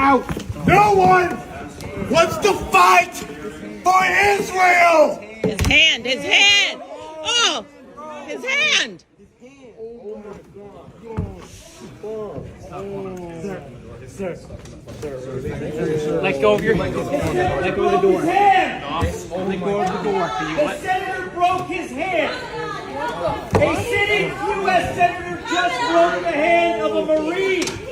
out. No one wants to fight for Israel. His hand. Oh, his hand. Sir. Let go of your hand. Let go of the door. Let go of the door. The senator broke his hand. A sitting U.S. senator just broke the hand of a Marine.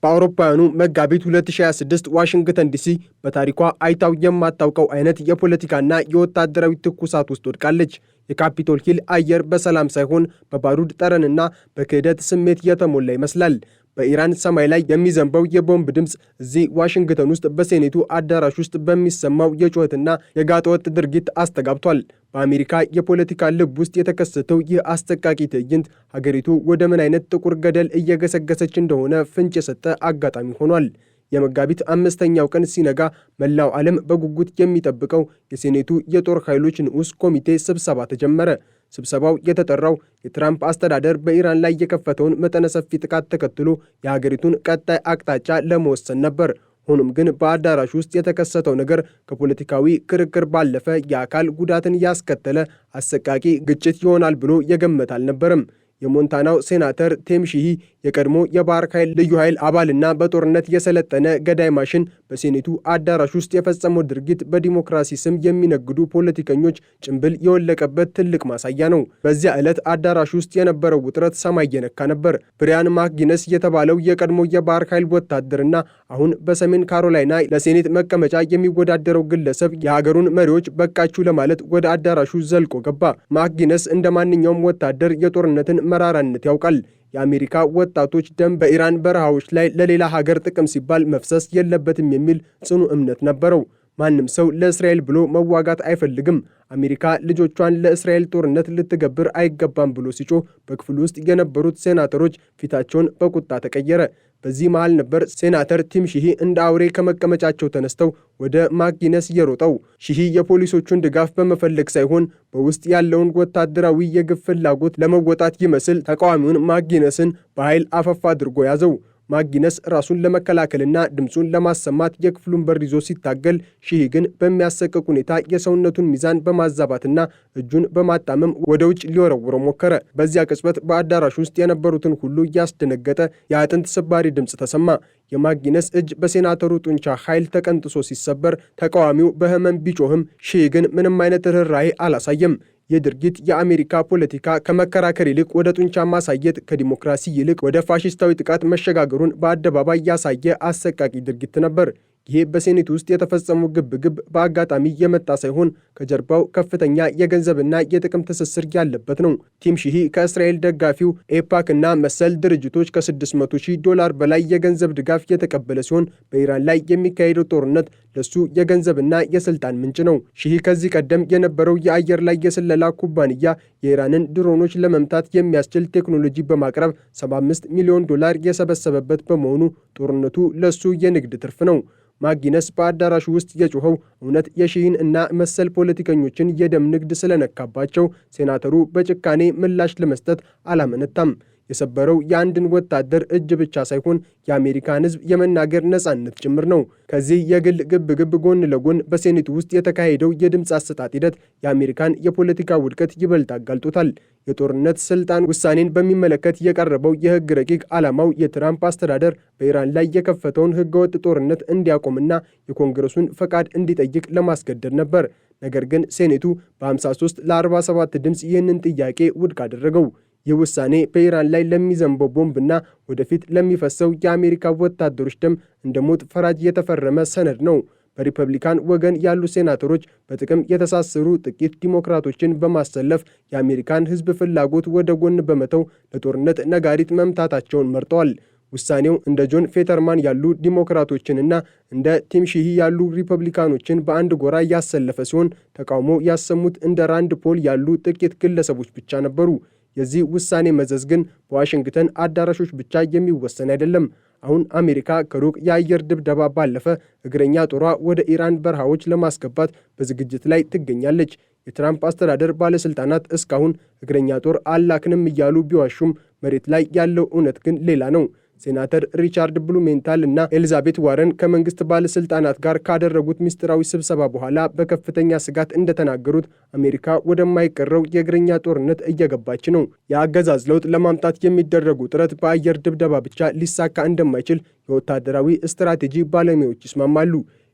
በአውሮፓውያኑ መጋቢት 2026 ዋሽንግተን ዲሲ በታሪኳ አይታው የማታውቀው አይነት የፖለቲካና የወታደራዊ ትኩሳት ውስጥ ወድቃለች። የካፒቶል ሂል አየር በሰላም ሳይሆን በባሩድ ጠረንና በክህደት ስሜት የተሞላ ይመስላል። በኢራን ሰማይ ላይ የሚዘንበው የቦምብ ድምፅ እዚህ ዋሽንግተን ውስጥ በሴኔቱ አዳራሽ ውስጥ በሚሰማው የጩኸትና የጋጠወጥ ድርጊት አስተጋብቷል። በአሜሪካ የፖለቲካ ልብ ውስጥ የተከሰተው ይህ አስጠቃቂ ትዕይንት ሀገሪቱ ወደ ምን አይነት ጥቁር ገደል እየገሰገሰች እንደሆነ ፍንጭ የሰጠ አጋጣሚ ሆኗል። የመጋቢት 5ኛው ቀን ሲነጋ መላው ዓለም በጉጉት የሚጠብቀው የሴኔቱ የጦር ኃይሎች ንዑስ ኮሚቴ ስብሰባ ተጀመረ። ስብሰባው የተጠራው የትራምፕ አስተዳደር በኢራን ላይ የከፈተውን መጠነ ሰፊ ጥቃት ተከትሎ የሀገሪቱን ቀጣይ አቅጣጫ ለመወሰን ነበር። ሆኖም ግን በአዳራሽ ውስጥ የተከሰተው ነገር ከፖለቲካዊ ክርክር ባለፈ የአካል ጉዳትን ያስከተለ አሰቃቂ ግጭት ይሆናል ብሎ የገመተ አልነበረም። የሞንታናው ሴናተር ቲም ሺሂ የቀድሞ የባህር ኃይል ልዩ ኃይል አባልና በጦርነት የሰለጠነ ገዳይ ማሽን በሴኔቱ አዳራሽ ውስጥ የፈጸመው ድርጊት በዲሞክራሲ ስም የሚነግዱ ፖለቲከኞች ጭንብል የወለቀበት ትልቅ ማሳያ ነው። በዚያ ዕለት አዳራሽ ውስጥ የነበረው ውጥረት ሰማይ የነካ ነበር። ብሪያን ማክጊነስ የተባለው የቀድሞ የባህር ኃይል ወታደርና አሁን በሰሜን ካሮላይና ለሴኔት መቀመጫ የሚወዳደረው ግለሰብ የሀገሩን መሪዎች በቃችሁ ለማለት ወደ አዳራሹ ዘልቆ ገባ። ማክጊነስ እንደ ማንኛውም ወታደር የጦርነትን መራራነት ያውቃል። የአሜሪካ ወጣቶች ደም በኢራን በረሃዎች ላይ ለሌላ ሀገር ጥቅም ሲባል መፍሰስ የለበትም የሚል ጽኑ እምነት ነበረው። ማንም ሰው ለእስራኤል ብሎ መዋጋት አይፈልግም። አሜሪካ ልጆቿን ለእስራኤል ጦርነት ልትገብር አይገባም ብሎ ሲጮህ በክፍሉ ውስጥ የነበሩት ሴናተሮች ፊታቸውን በቁጣ ተቀየረ። በዚህ መሃል ነበር ሴናተር ቲም ሺሂ እንደ አውሬ ከመቀመጫቸው ተነስተው ወደ ማክጊነስ የሮጠው። ሺሂ የፖሊሶቹን ድጋፍ በመፈለግ ሳይሆን በውስጥ ያለውን ወታደራዊ የግፍ ፍላጎት ለመወጣት ይመስል ተቃዋሚውን ማክጊነስን በኃይል አፈፍ አድርጎ ያዘው። ማክጊነስ ራሱን ለመከላከልና ድምፁን ለማሰማት የክፍሉን በር ይዞ ሲታገል፣ ሺሂ ግን በሚያሰቅቅ ሁኔታ የሰውነቱን ሚዛን በማዛባትና እጁን በማጣመም ወደ ውጭ ሊወረውረው ሞከረ። በዚያ ቅጽበት በአዳራሽ ውስጥ የነበሩትን ሁሉ ያስደነገጠ የአጥንት ስባሪ ድምፅ ተሰማ። የማክጊነስ እጅ በሴናተሩ ጡንቻ ኃይል ተቀንጥሶ ሲሰበር፣ ተቃዋሚው በህመም ቢጮህም ሺሂ ግን ምንም አይነት ርኅራኄ አላሳየም። ይህ ድርጊት የአሜሪካ ፖለቲካ ከመከራከር ይልቅ ወደ ጡንቻ ማሳየት፣ ከዲሞክራሲ ይልቅ ወደ ፋሽስታዊ ጥቃት መሸጋገሩን በአደባባይ ያሳየ አሰቃቂ ድርጊት ነበር። ይህ በሴኔት ውስጥ የተፈጸመው ግብግብ በአጋጣሚ የመጣ ሳይሆን ከጀርባው ከፍተኛ የገንዘብና የጥቅም ትስስር ያለበት ነው። ቲም ሺሂ ከእስራኤል ደጋፊው ኤፓክ እና መሰል ድርጅቶች $600,000 በላይ የገንዘብ ድጋፍ የተቀበለ ሲሆን በኢራን ላይ የሚካሄደው ጦርነት ለሱ የገንዘብና የስልጣን ምንጭ ነው። ሺሂ ከዚህ ቀደም የነበረው የአየር ላይ የስለላ ኩባንያ የኢራንን ድሮኖች ለመምታት የሚያስችል ቴክኖሎጂ በማቅረብ $75 ሚሊዮን የሰበሰበበት በመሆኑ ጦርነቱ ለሱ የንግድ ትርፍ ነው። ማክጊነስ በአዳራሹ ውስጥ የጮኸው እውነት የሺሂን እና መሰል ፖለቲከኞችን የደም ንግድ ስለነካባቸው ሴናተሩ በጭካኔ ምላሽ ለመስጠት አላመነታም። የሰበረው የአንድን ወታደር እጅ ብቻ ሳይሆን የአሜሪካን ሕዝብ የመናገር ነጻነት ጭምር ነው። ከዚህ የግል ግብግብ ጎን ለጎን በሴኔቱ ውስጥ የተካሄደው የድምፅ አሰጣጥ ሂደት የአሜሪካን የፖለቲካ ውድቀት ይበልጥ አጋልጦታል። የጦርነት ስልጣን ውሳኔን በሚመለከት የቀረበው የሕግ ረቂቅ ዓላማው የትራምፕ አስተዳደር በኢራን ላይ የከፈተውን ሕገወጥ ጦርነት እንዲያቆምና የኮንግረሱን ፈቃድ እንዲጠይቅ ለማስገደድ ነበር። ነገር ግን ሴኔቱ በ53 ለ47 ድምፅ ይህንን ጥያቄ ውድቅ አደረገው። ይህ ውሳኔ በኢራን ላይ ለሚዘንበው ቦምብና ወደፊት ለሚፈሰው የአሜሪካ ወታደሮች ደም እንደ ሞት ፈራጅ የተፈረመ ሰነድ ነው። በሪፐብሊካን ወገን ያሉ ሴናተሮች በጥቅም የተሳሰሩ ጥቂት ዲሞክራቶችን በማሰለፍ የአሜሪካን ሕዝብ ፍላጎት ወደ ጎን በመተው ለጦርነት ነጋሪት መምታታቸውን መርጠዋል። ውሳኔው እንደ ጆን ፌተርማን ያሉ ዲሞክራቶችንና እንደ ቲም ሺሂ ያሉ ሪፐብሊካኖችን በአንድ ጎራ ያሰለፈ ሲሆን ተቃውሞ ያሰሙት እንደ ራንድ ፖል ያሉ ጥቂት ግለሰቦች ብቻ ነበሩ። የዚህ ውሳኔ መዘዝ ግን በዋሽንግተን አዳራሾች ብቻ የሚወሰን አይደለም። አሁን አሜሪካ ከሩቅ የአየር ድብደባ ባለፈ እግረኛ ጦሯ ወደ ኢራን በረሃዎች ለማስገባት በዝግጅት ላይ ትገኛለች። የትራምፕ አስተዳደር ባለሥልጣናት እስካሁን እግረኛ ጦር አላክንም እያሉ ቢዋሹም መሬት ላይ ያለው እውነት ግን ሌላ ነው። ሴናተር ሪቻርድ ብሉሜንታል እና ኤሊዛቤት ዋረን ከመንግስት ባለስልጣናት ጋር ካደረጉት ምስጢራዊ ስብሰባ በኋላ በከፍተኛ ስጋት እንደተናገሩት አሜሪካ ወደማይቀረው የእግረኛ ጦርነት እየገባች ነው። የአገዛዝ ለውጥ ለማምጣት የሚደረጉ ጥረት በአየር ድብደባ ብቻ ሊሳካ እንደማይችል የወታደራዊ ስትራቴጂ ባለሙያዎች ይስማማሉ።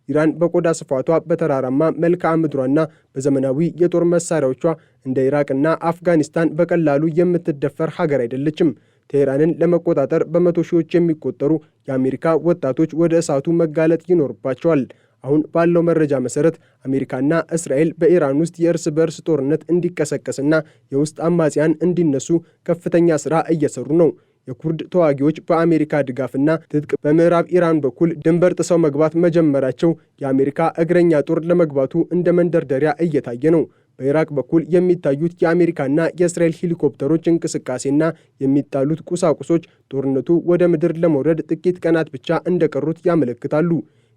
ኢራን በቆዳ ስፋቷ በተራራማ መልክዓ ምድሯና በዘመናዊ የጦር መሳሪያዎቿ እንደ ኢራቅና አፍጋኒስታን በቀላሉ የምትደፈር ሀገር አይደለችም። ቴህራንን ለመቆጣጠር በመቶ ሺዎች የሚቆጠሩ የአሜሪካ ወጣቶች ወደ እሳቱ መጋለጥ ይኖርባቸዋል። አሁን ባለው መረጃ መሰረት አሜሪካና እስራኤል በኢራን ውስጥ የእርስ በርስ ጦርነት እንዲቀሰቀስና የውስጥ አማጽያን እንዲነሱ ከፍተኛ ሥራ እየሰሩ ነው። የኩርድ ተዋጊዎች በአሜሪካ ድጋፍና ትጥቅ በምዕራብ ኢራን በኩል ድንበር ጥሰው መግባት መጀመራቸው የአሜሪካ እግረኛ ጦር ለመግባቱ እንደ መንደርደሪያ እየታየ ነው። በኢራቅ በኩል የሚታዩት የአሜሪካና የእስራኤል ሄሊኮፕተሮች እንቅስቃሴና የሚጣሉት ቁሳቁሶች ጦርነቱ ወደ ምድር ለመውረድ ጥቂት ቀናት ብቻ እንደቀሩት ያመለክታሉ።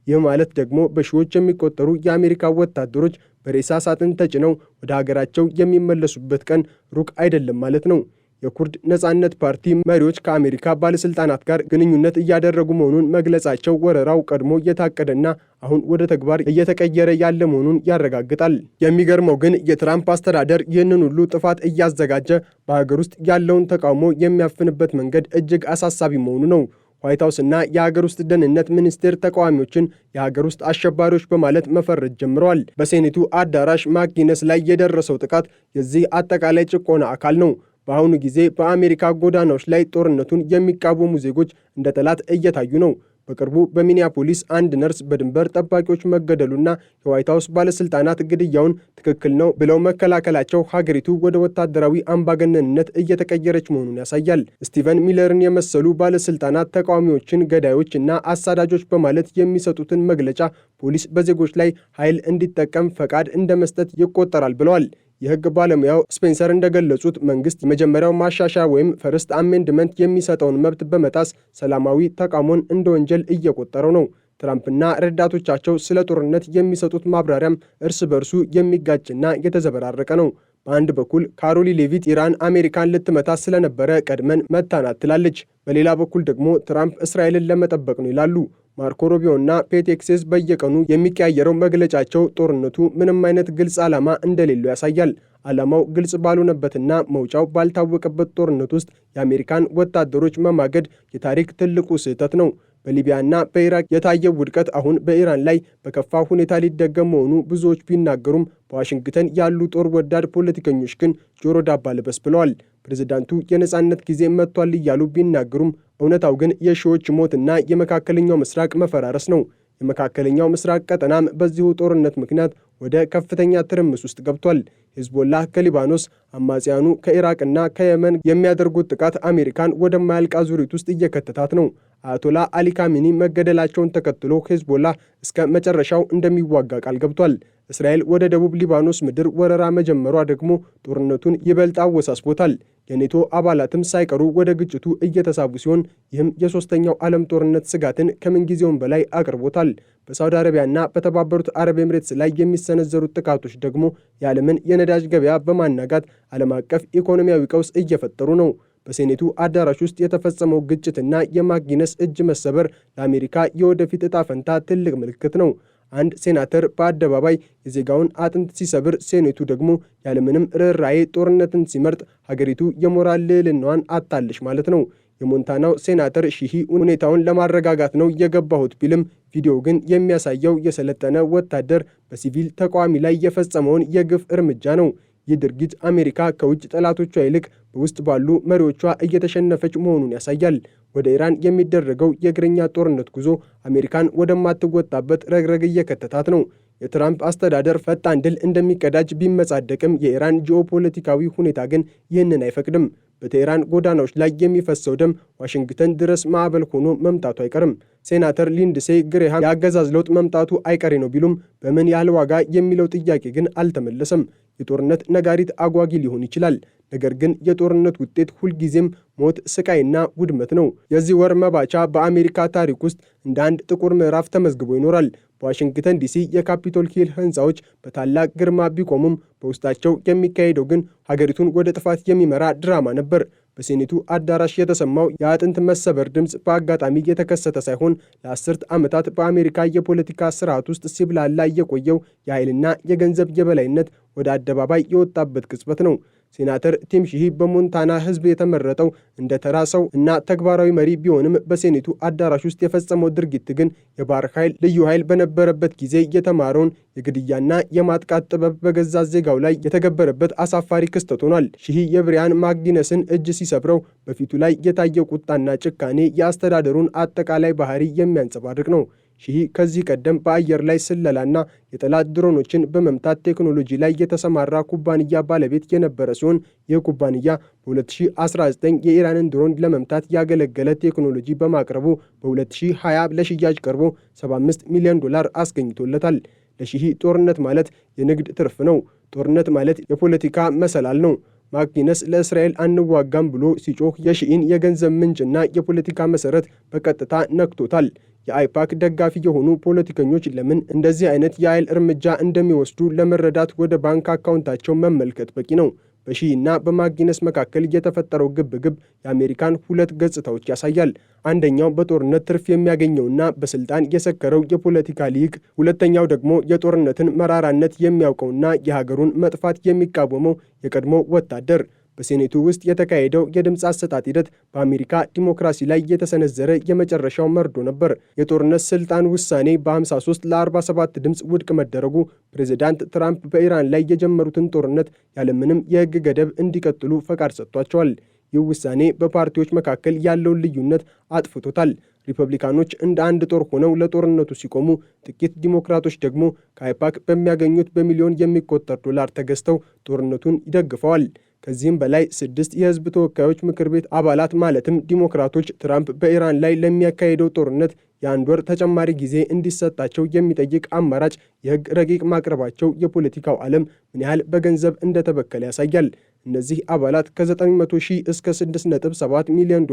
ይህ ማለት ደግሞ በሺዎች የሚቆጠሩ የአሜሪካ ወታደሮች በሬሳ ሳጥን ተጭነው ወደ ሀገራቸው የሚመለሱበት ቀን ሩቅ አይደለም ማለት ነው። የኩርድ ነጻነት ፓርቲ መሪዎች ከአሜሪካ ባለስልጣናት ጋር ግንኙነት እያደረጉ መሆኑን መግለጻቸው ወረራው ቀድሞ የታቀደና አሁን ወደ ተግባር እየተቀየረ ያለ መሆኑን ያረጋግጣል። የሚገርመው ግን የትራምፕ አስተዳደር ይህንን ሁሉ ጥፋት እያዘጋጀ በሀገር ውስጥ ያለውን ተቃውሞ የሚያፍንበት መንገድ እጅግ አሳሳቢ መሆኑ ነው። ዋይት ሀውስ እና የሀገር ውስጥ ደህንነት ሚኒስቴር ተቃዋሚዎችን የሀገር ውስጥ አሸባሪዎች በማለት መፈረጅ ጀምረዋል። በሴኔቱ አዳራሽ ማክጊነስ ላይ የደረሰው ጥቃት የዚህ አጠቃላይ ጭቆና አካል ነው። በአሁኑ ጊዜ በአሜሪካ ጎዳናዎች ላይ ጦርነቱን የሚቃወሙ ዜጎች እንደ ጠላት እየታዩ ነው። በቅርቡ በሚኒያፖሊስ አንድ ነርስ በድንበር ጠባቂዎች መገደሉና የዋይት ሀውስ ባለስልጣናት ግድያውን ትክክል ነው ብለው መከላከላቸው ሀገሪቱ ወደ ወታደራዊ አምባገነንነት እየተቀየረች መሆኑን ያሳያል። ስቲቨን ሚለርን የመሰሉ ባለስልጣናት ተቃዋሚዎችን ገዳዮች እና አሳዳጆች በማለት የሚሰጡትን መግለጫ ፖሊስ በዜጎች ላይ ኃይል እንዲጠቀም ፈቃድ እንደ መስጠት ይቆጠራል ብለዋል። የህግ ባለሙያው ስፔንሰር እንደገለጹት መንግስት የመጀመሪያው ማሻሻያ ወይም ፈርስት አሜንድመንት የሚሰጠውን መብት በመጣስ ሰላማዊ ተቃውሞን እንደ ወንጀል እየቆጠረው ነው። ትራምፕና ረዳቶቻቸው ስለ ጦርነት የሚሰጡት ማብራሪያም እርስ በርሱ የሚጋጭና የተዘበራረቀ ነው። በአንድ በኩል ካሮሊ ሌቪት ኢራን አሜሪካን ልትመታ ስለነበረ ቀድመን መታናት ትላለች። በሌላ በኩል ደግሞ ትራምፕ እስራኤልን ለመጠበቅ ነው ይላሉ። ማርኮ ሩቢዮና ፔት ሄግሴዝ በየቀኑ የሚቀያየረው መግለጫቸው ጦርነቱ ምንም አይነት ግልጽ ዓላማ እንደሌለው ያሳያል። ዓላማው ግልጽ ባልሆነበትና መውጫው ባልታወቀበት ጦርነት ውስጥ የአሜሪካን ወታደሮች መማገድ የታሪክ ትልቁ ስህተት ነው። በሊቢያና በኢራቅ የታየው ውድቀት አሁን በኢራን ላይ በከፋ ሁኔታ ሊደገም መሆኑ ብዙዎች ቢናገሩም በዋሽንግተን ያሉ ጦር ወዳድ ፖለቲከኞች ግን ጆሮ ዳባ ልበስ ብለዋል። ፕሬዝዳንቱ የነጻነት ጊዜ መጥቷል እያሉ ቢናገሩም እውነታው ግን የሺዎች ሞትና የመካከለኛው ምስራቅ መፈራረስ ነው። የመካከለኛው ምስራቅ ቀጠናም በዚሁ ጦርነት ምክንያት ወደ ከፍተኛ ትርምስ ውስጥ ገብቷል። ሂዝቦላህ ከሊባኖስ፣ አማጽያኑ ከኢራቅና ከየመን የሚያደርጉት ጥቃት አሜሪካን ወደማያልቅ አዙሪት ውስጥ እየከተታት ነው። አያቶላ አሊ ካሚኒ መገደላቸውን ተከትሎ ሂዝቦላህ እስከ መጨረሻው እንደሚዋጋ ቃል ገብቷል። እስራኤል ወደ ደቡብ ሊባኖስ ምድር ወረራ መጀመሯ ደግሞ ጦርነቱን ይበልጥ አወሳስቦታል። የኔቶ አባላትም ሳይቀሩ ወደ ግጭቱ እየተሳቡ ሲሆን ይህም የሶስተኛው ዓለም ጦርነት ስጋትን ከምንጊዜውም በላይ አቅርቦታል። በሳውዲ አረቢያና በተባበሩት አረብ ኤምሬትስ ላይ የሚሰነዘሩት ጥቃቶች ደግሞ የዓለምን የነዳጅ ገበያ በማናጋት ዓለም አቀፍ ኢኮኖሚያዊ ቀውስ እየፈጠሩ ነው። በሴኔቱ አዳራሽ ውስጥ የተፈጸመው ግጭትና የማክጊነስ እጅ መሰበር ለአሜሪካ የወደፊት ዕጣ ፈንታ ትልቅ ምልክት ነው። አንድ ሴናተር በአደባባይ የዜጋውን አጥንት ሲሰብር፣ ሴኔቱ ደግሞ ያለምንም ርኅራኄ ጦርነትን ሲመርጥ ሀገሪቱ የሞራል ልዕልናዋን አጣለች ማለት ነው። የሞንታናው ሴናተር ሺሂ ሁኔታውን ለማረጋጋት ነው የገባሁት ቢልም ቪዲዮው ግን የሚያሳየው የሰለጠነ ወታደር በሲቪል ተቃዋሚ ላይ የፈጸመውን የግፍ እርምጃ ነው። ይህ ድርጊት አሜሪካ ከውጭ ጠላቶቿ ይልቅ በውስጥ ባሉ መሪዎቿ እየተሸነፈች መሆኑን ያሳያል። ወደ ኢራን የሚደረገው የእግረኛ ጦርነት ጉዞ አሜሪካን ወደማትወጣበት ረግረግ እየከተታት ነው። የትራምፕ አስተዳደር ፈጣን ድል እንደሚቀዳጅ ቢመጻደቅም የኢራን ጂኦፖለቲካዊ ሁኔታ ግን ይህንን አይፈቅድም። በቴህራን ጎዳናዎች ላይ የሚፈሰው ደም ዋሽንግተን ድረስ ማዕበል ሆኖ መምጣቱ አይቀርም። ሴናተር ሊንድሴ ግሬሃም የአገዛዝ ለውጥ መምጣቱ አይቀሬ ነው ቢሉም በምን ያህል ዋጋ የሚለው ጥያቄ ግን አልተመለሰም። የጦርነት ነጋሪት አጓጊ ሊሆን ይችላል። ነገር ግን የጦርነት ውጤት ሁልጊዜም ሞት፣ ስቃይና ውድመት ነው። የዚህ ወር መባቻ በአሜሪካ ታሪክ ውስጥ እንደ አንድ ጥቁር ምዕራፍ ተመዝግቦ ይኖራል። በዋሽንግተን ዲሲ የካፒቶል ሂል ህንፃዎች በታላቅ ግርማ ቢቆሙም በውስጣቸው የሚካሄደው ግን ሀገሪቱን ወደ ጥፋት የሚመራ ድራማ ነበር። በሴኔቱ አዳራሽ የተሰማው የአጥንት መሰበር ድምፅ በአጋጣሚ የተከሰተ ሳይሆን ለአስርት ዓመታት በአሜሪካ የፖለቲካ ስርዓት ውስጥ ሲብላላ የቆየው የኃይልና የገንዘብ የበላይነት ወደ አደባባይ የወጣበት ቅጽበት ነው። ሴናተር ቲም ሺሂ በሞንታና ህዝብ የተመረጠው እንደ ተራ ሰው እና ተግባራዊ መሪ ቢሆንም በሴኔቱ አዳራሽ ውስጥ የፈጸመው ድርጊት ግን የባህር ኃይል ልዩ ኃይል በነበረበት ጊዜ የተማረውን የግድያና የማጥቃት ጥበብ በገዛ ዜጋው ላይ የተገበረበት አሳፋሪ ክስተት ሆኗል። ሺሂ የብሪያን ማክጊነስን እጅ ሲሰብረው በፊቱ ላይ የታየው ቁጣና ጭካኔ የአስተዳደሩን አጠቃላይ ባህሪ የሚያንጸባርቅ ነው። ሺሂ ከዚህ ቀደም በአየር ላይ ስለላና የጠላት ድሮኖችን በመምታት ቴክኖሎጂ ላይ የተሰማራ ኩባንያ ባለቤት የነበረ ሲሆን ይህ ኩባንያ በ2019 የኢራንን ድሮን ለመምታት ያገለገለ ቴክኖሎጂ በማቅረቡ በ2020 ለሽያጭ ቀርቦ $75 ሚሊዮን አስገኝቶለታል። ለሺሂ ጦርነት ማለት የንግድ ትርፍ ነው። ጦርነት ማለት የፖለቲካ መሰላል ነው። ማክጊነስ ለእስራኤል አንዋጋም ብሎ ሲጮህ የሺኢን የገንዘብ ምንጭና የፖለቲካ መሰረት በቀጥታ ነክቶታል። የአይፓክ ደጋፊ የሆኑ ፖለቲከኞች ለምን እንደዚህ አይነት የኃይል እርምጃ እንደሚወስዱ ለመረዳት ወደ ባንክ አካውንታቸው መመልከት በቂ ነው። በሺኢና በማክጊነስ መካከል የተፈጠረው ግብግብ የአሜሪካን ሁለት ገጽታዎች ያሳያል። አንደኛው በጦርነት ትርፍ የሚያገኘውና በስልጣን የሰከረው የፖለቲካ ሊቅ፣ ሁለተኛው ደግሞ የጦርነትን መራራነት የሚያውቀውና የሀገሩን መጥፋት የሚቃወመው የቀድሞ ወታደር። በሴኔቱ ውስጥ የተካሄደው የድምፅ አሰጣጥ ሂደት በአሜሪካ ዲሞክራሲ ላይ የተሰነዘረ የመጨረሻው መርዶ ነበር። የጦርነት ስልጣን ውሳኔ በ53 ለ47 ድምፅ ውድቅ መደረጉ ፕሬዚዳንት ትራምፕ በኢራን ላይ የጀመሩትን ጦርነት ያለምንም የሕግ ገደብ እንዲቀጥሉ ፈቃድ ሰጥቷቸዋል። ይህ ውሳኔ በፓርቲዎች መካከል ያለውን ልዩነት አጥፍቶታል። ሪፐብሊካኖች እንደ አንድ ጦር ሆነው ለጦርነቱ ሲቆሙ፣ ጥቂት ዲሞክራቶች ደግሞ ከአይፓክ በሚያገኙት በሚሊዮን የሚቆጠር ዶላር ተገዝተው ጦርነቱን ይደግፈዋል። ከዚህም በላይ 6 የህዝብ ተወካዮች ምክር ቤት አባላት ማለትም ዲሞክራቶች ትራምፕ በኢራን ላይ ለሚያካሄደው ጦርነት የ1 ወር ተጨማሪ ጊዜ እንዲሰጣቸው የሚጠይቅ አማራጭ የህግ ረቂቅ ማቅረባቸው የፖለቲካው ዓለም ምን ያህል በገንዘብ እንደተበከለ ያሳያል። እነዚህ አባላት ከ900 ሺህ እስከ $6.7 ሚሊዮን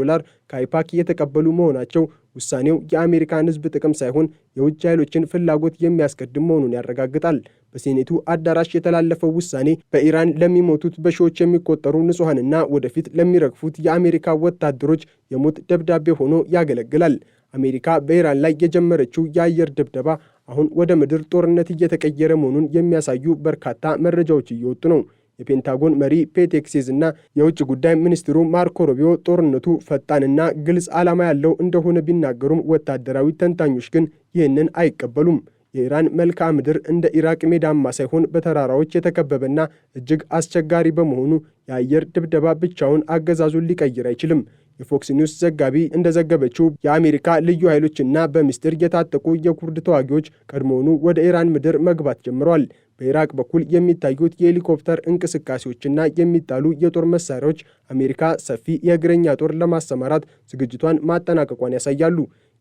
ከአይፓክ የተቀበሉ መሆናቸው ውሳኔው የአሜሪካን ህዝብ ጥቅም ሳይሆን የውጭ ኃይሎችን ፍላጎት የሚያስቀድም መሆኑን ያረጋግጣል። በሴኔቱ አዳራሽ የተላለፈው ውሳኔ በኢራን ለሚሞቱት በሺዎች የሚቆጠሩ ንጹሐንና ወደፊት ለሚረግፉት የአሜሪካ ወታደሮች የሞት ደብዳቤ ሆኖ ያገለግላል። አሜሪካ በኢራን ላይ የጀመረችው የአየር ድብደባ አሁን ወደ ምድር ጦርነት እየተቀየረ መሆኑን የሚያሳዩ በርካታ መረጃዎች እየወጡ ነው። የፔንታጎን መሪ ፔት ሄግሴዝ እና የውጭ ጉዳይ ሚኒስትሩ ማርኮ ሩቢዮ ጦርነቱ ፈጣንና ግልጽ ዓላማ ያለው እንደሆነ ቢናገሩም ወታደራዊ ተንታኞች ግን ይህንን አይቀበሉም። የኢራን መልክዓ ምድር እንደ ኢራቅ ሜዳማ ሳይሆን በተራራዎች የተከበበና እጅግ አስቸጋሪ በመሆኑ የአየር ድብደባ ብቻውን አገዛዙን ሊቀይር አይችልም። የፎክስ ኒውስ ዘጋቢ እንደዘገበችው የአሜሪካ ልዩ ኃይሎችና በምስጢር የታጠቁ የኩርድ ተዋጊዎች ቀድሞውኑ ወደ ኢራን ምድር መግባት ጀምረዋል። በኢራቅ በኩል የሚታዩት የሄሊኮፕተር እንቅስቃሴዎችና የሚጣሉ የጦር መሳሪያዎች አሜሪካ ሰፊ የእግረኛ ጦር ለማሰማራት ዝግጅቷን ማጠናቀቋን ያሳያሉ።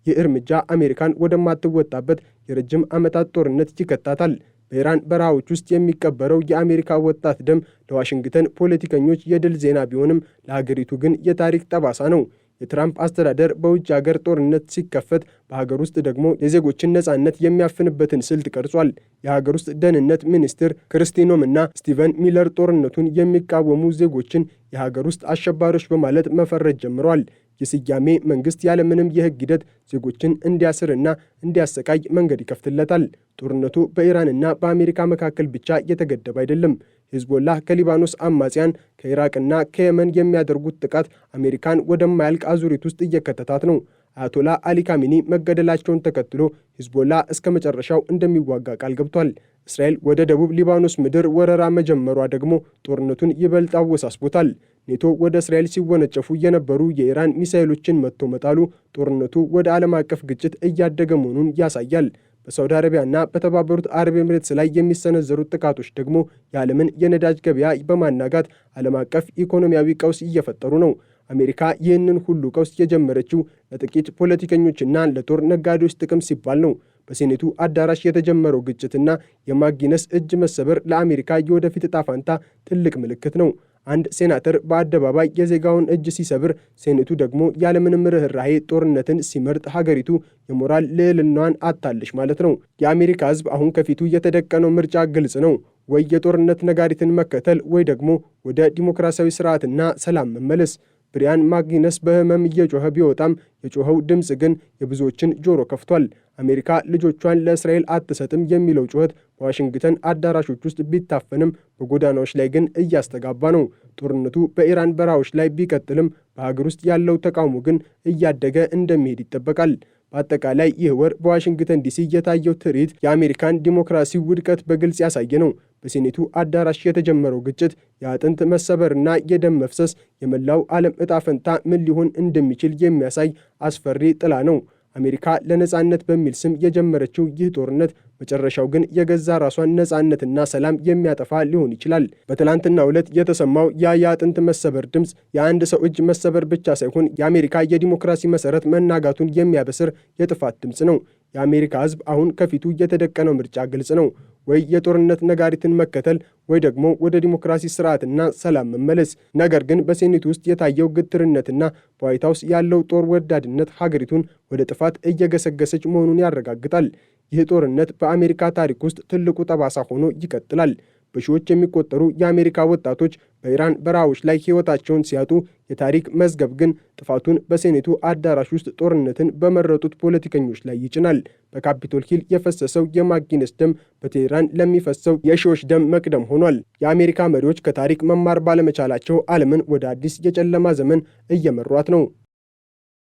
ይህ እርምጃ አሜሪካን ወደማትወጣበት የረጅም ዓመታት ጦርነት ይከታታል። በኢራን በረሃዎች ውስጥ የሚቀበረው የአሜሪካ ወጣት ደም ለዋሽንግተን ፖለቲከኞች የድል ዜና ቢሆንም ለሀገሪቱ ግን የታሪክ ጠባሳ ነው። የትራምፕ አስተዳደር በውጭ ሀገር ጦርነት ሲከፈት በሀገር ውስጥ ደግሞ የዜጎችን ነጻነት የሚያፍንበትን ስልት ቀርጿል። የሀገር ውስጥ ደህንነት ሚኒስትር ክርስቲ ኖም እና ስቲቨን ሚለር ጦርነቱን የሚቃወሙ ዜጎችን የሀገር ውስጥ አሸባሪዎች በማለት መፈረጅ ጀምረዋል። የስያሜ መንግስት ያለምንም የህግ ሂደት ዜጎችን እንዲያስርና እንዲያሰቃይ መንገድ ይከፍትለታል። ጦርነቱ በኢራንና በአሜሪካ መካከል ብቻ የተገደበ አይደለም። ሂዝቦላህ ከሊባኖስ አማጽያን፣ ከኢራቅና ከየመን የሚያደርጉት ጥቃት አሜሪካን ወደማያልቅ አዙሪት ውስጥ እየከተታት ነው። አያቶላ አሊ ካሚኒ መገደላቸውን ተከትሎ ሂዝቦላ እስከ መጨረሻው እንደሚዋጋ ቃል ገብቷል። እስራኤል ወደ ደቡብ ሊባኖስ ምድር ወረራ መጀመሯ ደግሞ ጦርነቱን ይበልጥ አወሳስቦታል። ኔቶ ወደ እስራኤል ሲወነጨፉ የነበሩ የኢራን ሚሳኤሎችን መትቶ መጣሉ ጦርነቱ ወደ ዓለም አቀፍ ግጭት እያደገ መሆኑን ያሳያል። በሳውዲ አረቢያና በተባበሩት አረብ ኤምሬትስ ላይ የሚሰነዘሩት ጥቃቶች ደግሞ የዓለምን የነዳጅ ገበያ በማናጋት ዓለም አቀፍ ኢኮኖሚያዊ ቀውስ እየፈጠሩ ነው። አሜሪካ ይህንን ሁሉ ቀውስ የጀመረችው ለጥቂት ፖለቲከኞችና ለጦር ነጋዴዎች ጥቅም ሲባል ነው። በሴኔቱ አዳራሽ የተጀመረው ግጭትና የማክጊነስ እጅ መሰበር ለአሜሪካ የወደፊት ዕጣ ፈንታ ትልቅ ምልክት ነው። አንድ ሴናተር በአደባባይ የዜጋውን እጅ ሲሰብር፣ ሴኔቱ ደግሞ ያለምንም ርህራሄ ጦርነትን ሲመርጥ ሀገሪቱ የሞራል ልዕልናዋን አጣለች ማለት ነው። የአሜሪካ ሕዝብ አሁን ከፊቱ የተደቀነው ምርጫ ግልጽ ነው። ወይ የጦርነት ነጋሪትን መከተል ወይ ደግሞ ወደ ዲሞክራሲያዊ ስርዓትና ሰላም መመለስ። ብሪያን ማክጊነስ በህመም እየጮኸ ቢወጣም የጮኸው ድምፅ ግን የብዙዎችን ጆሮ ከፍቷል። አሜሪካ ልጆቿን ለእስራኤል አትሰጥም የሚለው ጩኸት በዋሽንግተን አዳራሾች ውስጥ ቢታፈንም በጎዳናዎች ላይ ግን እያስተጋባ ነው። ጦርነቱ በኢራን በረሃዎች ላይ ቢቀጥልም በሀገር ውስጥ ያለው ተቃውሞ ግን እያደገ እንደሚሄድ ይጠበቃል። በአጠቃላይ ይህ ወር በዋሽንግተን ዲሲ የታየው ትርኢት የአሜሪካን ዲሞክራሲ ውድቀት በግልጽ ያሳየ ነው። በሴኔቱ አዳራሽ የተጀመረው ግጭት፣ የአጥንት መሰበርና የደም መፍሰስ የመላው ዓለም ዕጣ ፈንታ ምን ሊሆን እንደሚችል የሚያሳይ አስፈሪ ጥላ ነው። አሜሪካ ለነጻነት በሚል ስም የጀመረችው ይህ ጦርነት መጨረሻው ግን የገዛ ራሷን ነጻነትና ሰላም የሚያጠፋ ሊሆን ይችላል። በትላንትናው ዕለት የተሰማው የአጥንት መሰበር ድምፅ የአንድ ሰው እጅ መሰበር ብቻ ሳይሆን የአሜሪካ የዲሞክራሲ መሰረት መናጋቱን የሚያበስር የጥፋት ድምፅ ነው። የአሜሪካ ሕዝብ አሁን ከፊቱ የተደቀነው ምርጫ ግልጽ ነው። ወይ የጦርነት ነጋሪትን መከተል ወይ ደግሞ ወደ ዲሞክራሲ ስርዓትና ሰላም መመለስ። ነገር ግን በሴኔቱ ውስጥ የታየው ግትርነትና በዋይት ሀውስ ያለው ጦር ወዳድነት ሀገሪቱን ወደ ጥፋት እየገሰገሰች መሆኑን ያረጋግጣል። ይህ ጦርነት በአሜሪካ ታሪክ ውስጥ ትልቁ ጠባሳ ሆኖ ይቀጥላል። በሺዎች የሚቆጠሩ የአሜሪካ ወጣቶች በኢራን በረሃዎች ላይ ሕይወታቸውን ሲያጡ፣ የታሪክ መዝገብ ግን ጥፋቱን በሴኔቱ አዳራሽ ውስጥ ጦርነትን በመረጡት ፖለቲከኞች ላይ ይጭናል። በካፒቶል ሂል የፈሰሰው የማክጊነስ ደም በቴህራን ለሚፈሰው የሺዎች ደም መቅደም ሆኗል። የአሜሪካ መሪዎች ከታሪክ መማር ባለመቻላቸው ዓለምን ወደ አዲስ የጨለማ ዘመን እየመሯት ነው።